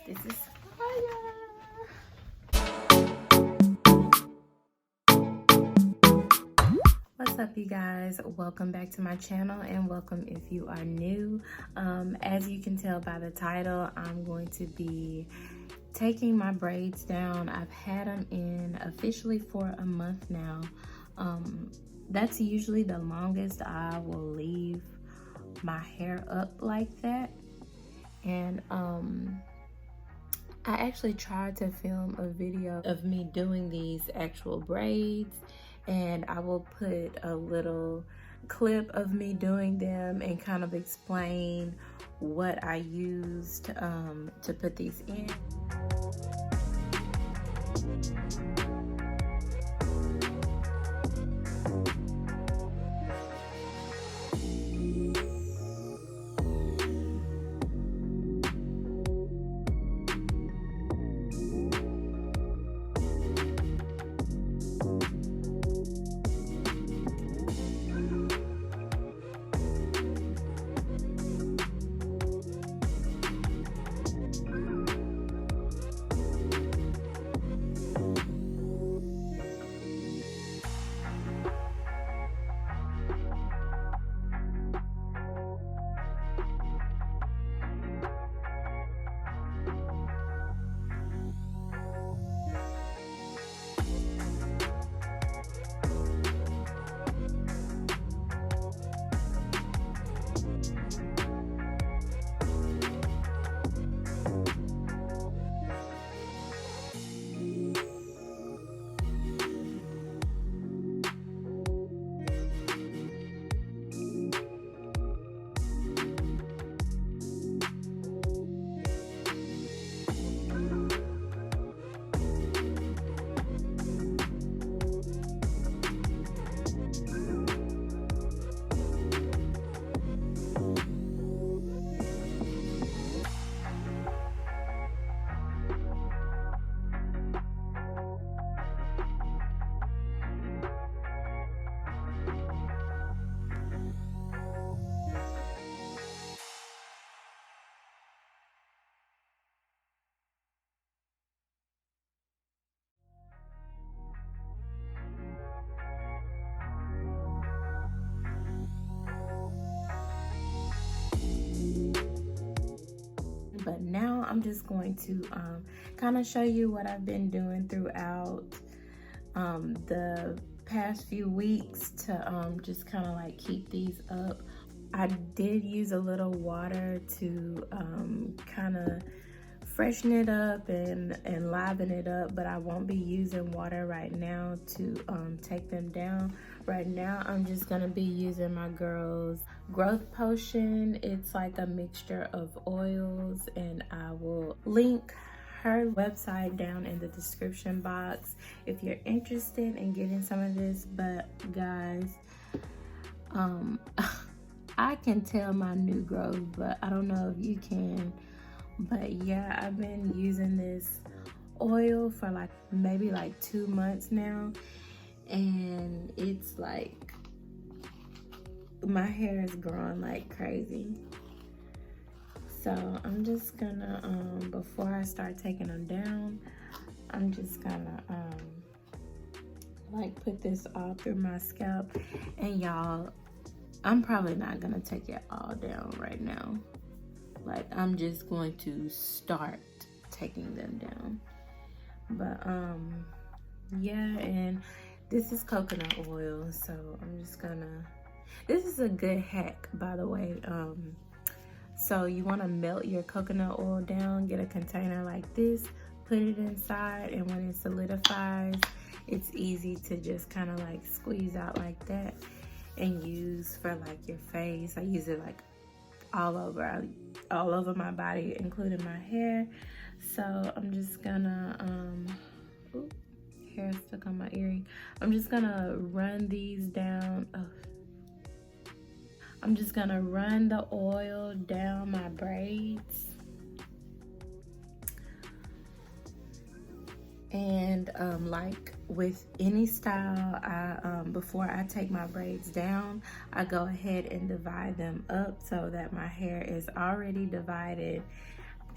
This is fire. What's up, you guys? Welcome back to my channel, and welcome if you are new. As you can tell by the title, I'm going to be taking my braids down. I've had them in officially for a month now. That's usually the longest I will leave my hair up like that. And I actually tried to film a video of me doing these actual braids, and I will put a little clip of me doing them and kind of explain what I used to put these in. But now I'm just going to kind of show you what I've been doing throughout the past few weeks to just kind of like keep these up. I did use a little water to kind of freshen it up and liven it up, but I won't be using water right now to take them down. Right now I'm just gonna be using my girl's growth potion. It's like a mixture of oils, and I will link her website down in the description box if you're interested in getting some of this. But guys, I can tell my new growth, but I don't know if you can. But yeah, I've been using this oil for like maybe like 2 months now, and it's like my hair is growing like crazy. So I'm just gonna before I start taking them down, I'm just gonna like put this all through my scalp. And y'all, I'm probably not gonna take it all down right now. Like, I'm just going to start taking them down. But yeah, and this is coconut oil, so I'm just gonna, this is a good hack, by the way. So you want to melt your coconut oil down, get a container like this, put it inside, and when it solidifies, it's easy to just kind of like squeeze out like that and use for like your face. I use it like all over my body, including my hair. So I'm just gonna ooh, hair stuck on my earring. I'm just gonna run these down. I'm just gonna run the oil down my braids. And like with any style, before I take my braids down, I go ahead and divide them up so that my hair is already divided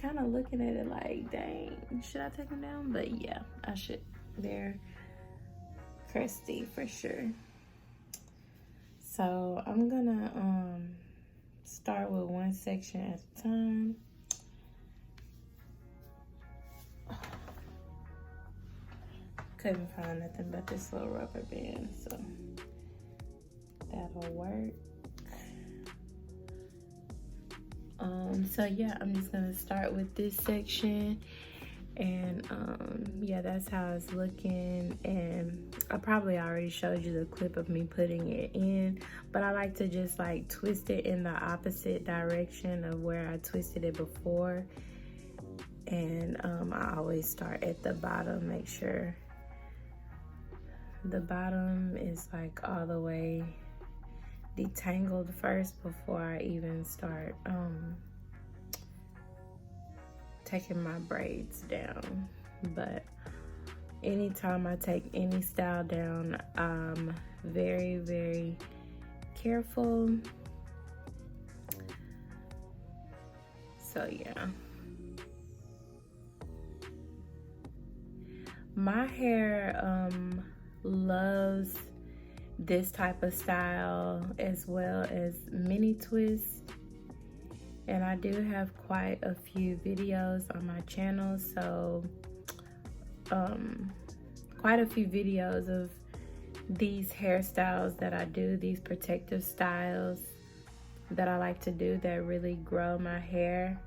kind of looking at it like, dang, should I take them down? But yeah, I should. They're crusty for sure. So I'm gonna start with one section at a time. Couldn't find nothing but this little rubber band, so that'll work. So yeah, I'm just gonna start with this section, and yeah, that's how it's looking. And I probably already showed you the clip of me putting it in, but I like to just like twist it in the opposite direction of where I twisted it before. And I always start at the bottom, make sure the bottom is like all the way detangled first before I even start taking my braids down. But anytime I take any style down, I'm very, very careful. So yeah. My hair loves this type of style as well as mini twists, and I do have quite a few videos on my channel, so quite a few videos of these hairstyles that I do, these protective styles that I like to do that really grow my hair.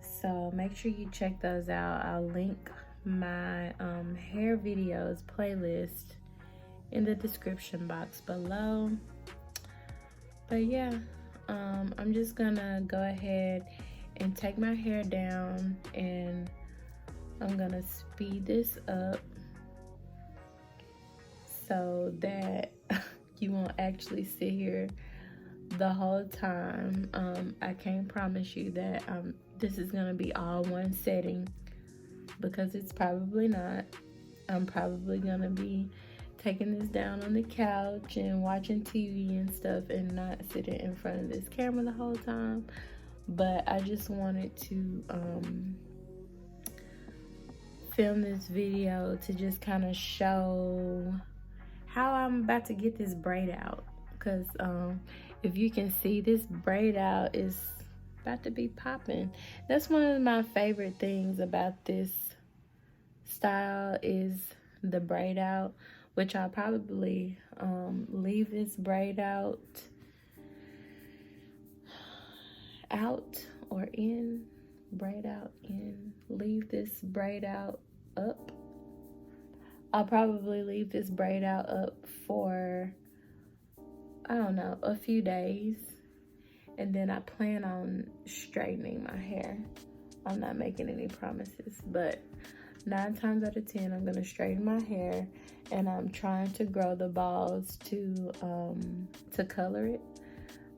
So make sure you check those out. I'll link my hair videos playlist in the description box below. But yeah, I'm just gonna go ahead and take my hair down, and I'm gonna speed this up so that you won't actually sit here the whole time. I can't promise you that this is gonna be all one setting, because it's probably not. I'm probably gonna be taking this down on the couch and watching TV and stuff, and not sitting in front of this camera the whole time. But I just wanted to film this video to just kind of show how I'm about to get this braid out, because if you can see, this braid out is about to be popping. That's one of my favorite things about this style, is the braid out, which I'll probably leave this braid out or in, braid out in, leave this braid out up. I'll probably leave this braid out up for, I don't know, a few days, and then I plan on straightening my hair. I'm not making any promises, but 9 times out of 10, I'm gonna straighten my hair, and I'm trying to grow the balls to color it.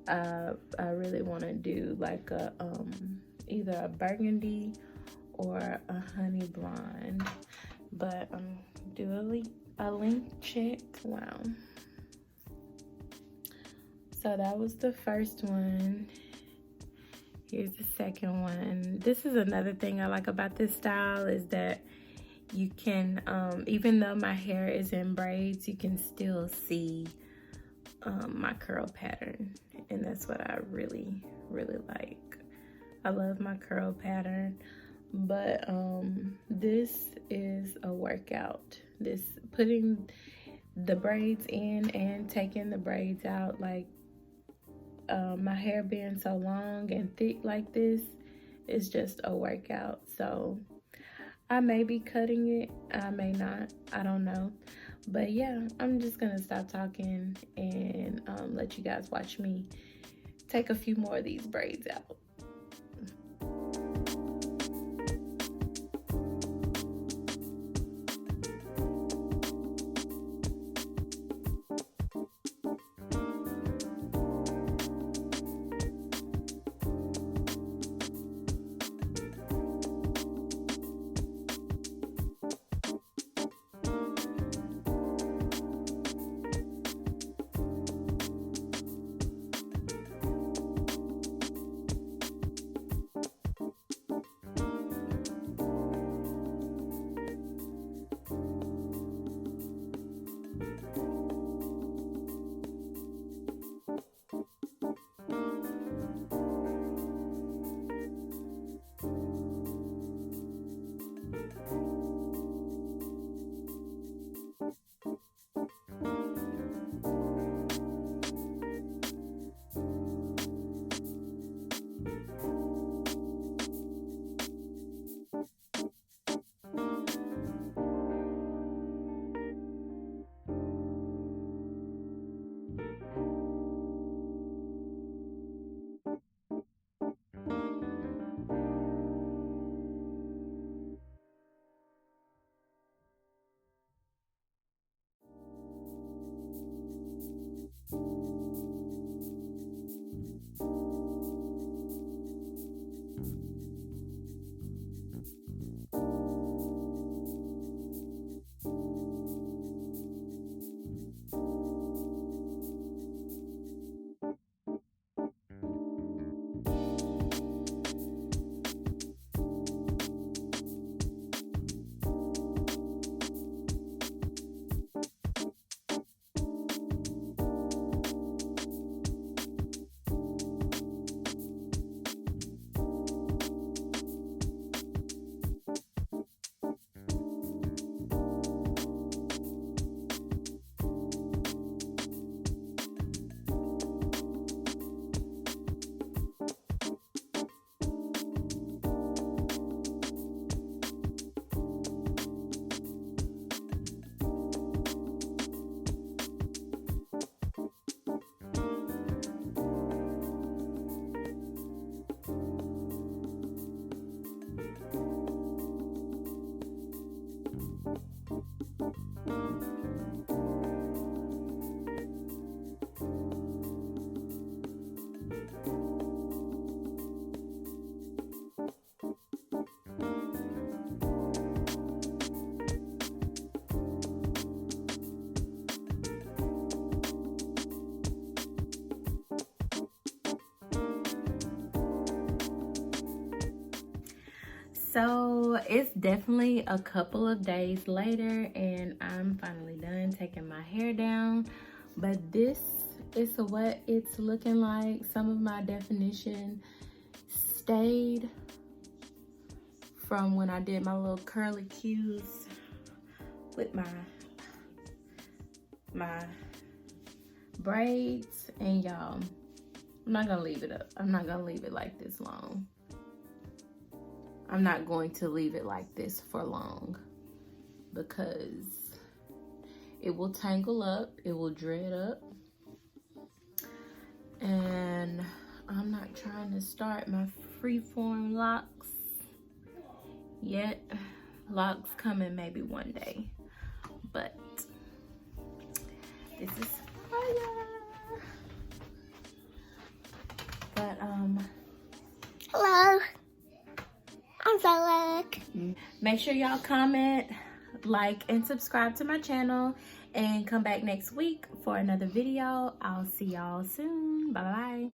I really want to do like a either a burgundy or a honey blonde, but do a length check. Wow. So that was the first one. Here's the second one. This is another thing I like about this style, is that you can, even though my hair is in braids, you can still see my curl pattern. And that's what I really, really like. I love my curl pattern. But this is a workout. This, putting the braids in and taking the braids out, like my hair being so long and thick like this, is just a workout. So I may be cutting it, I may not, I don't know. But yeah, I'm just gonna stop talking and let you guys watch me take a few more of these braids out. So it's definitely a couple of days later and I'm finally done taking my hair down, but this is what it's looking like. Some of my definition stayed from when I did my little curly cues with my braids, and y'all, I'm not gonna leave it up. I'm not gonna leave it like this long. I'm not going to leave it like this for long because it will tangle up, it will dread up, and I'm not trying to start my freeform locks yet. Locks coming maybe one day, but this is fire. But hello, I'm Zalek. Make sure y'all comment, like, and subscribe to my channel, and come back next week for another video. I'll see y'all soon. Bye bye.